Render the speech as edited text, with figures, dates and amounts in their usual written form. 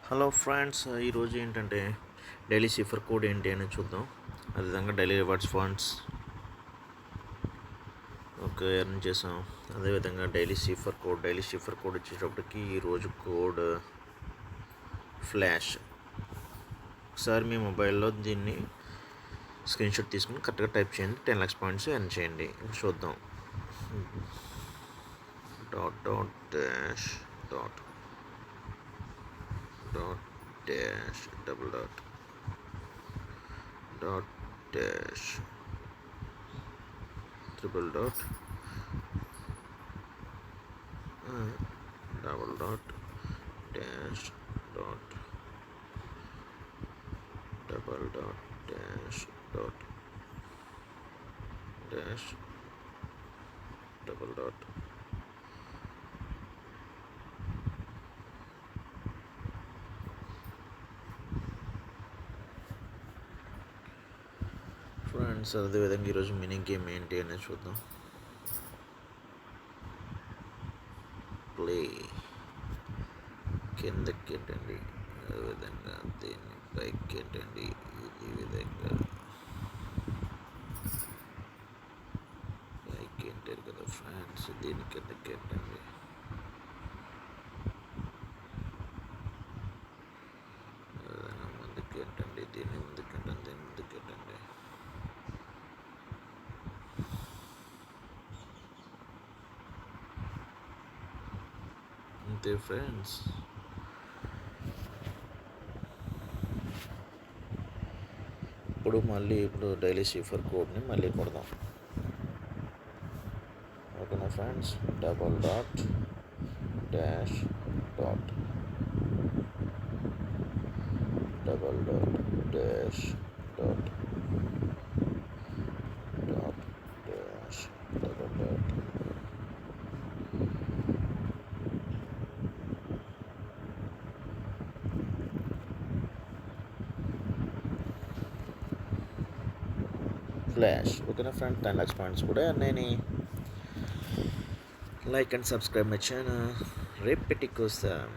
Hello friends, ఈరోజు ఏంటంటే daily cipher code ఏంటి అని చూద్దాం. అదేవిధంగా daily rewards funds okay earn చేసాం. అదేవిధంగా డైలీ సిఫర్ కోడ్ వచ్చేటప్పటికి ఈరోజు కోడ్ ఫ్లాష్. ఒకసారి మీ మొబైల్లో దీన్ని స్క్రీన్షాట్ తీసుకుని కరెక్ట్గా టైప్ చేయండి. 10 lakhs పాయింట్స్ ఎర్న్ చేయండి. చూద్దాం. Dot dash double dash triple double dash double dash double friends. అదేవిధంగా ఈరోజు మినీ గేమ్ ఏంటి అనేది చూద్దాం. ప్లే కిందకి ఏంటండి, అదేవిధంగా దీన్ని పైకి ఏంటండి, ఈ విధంగా పైకి ఏంటారు కదా ఫ్రెండ్స్, దీని కిందకి ఏంటండి, ముందుకు ఏంటండి, దీన్ని ముందుకెంటండి, దీన్ని ముందుకెంటండి. అంతే ఫ్రెండ్స్. ఇప్పుడు డైలీ సిఫర్ కోడ్ని మళ్ళీ కొడదాం. ఓకేనా friends. Double dash double dash dash double flash. ఓకేనా ఫ్రెండ్. 10 lakhs పాయింట్స్ కూడా అన్నీ. Like and subscribe my channel. రేపటి కోసం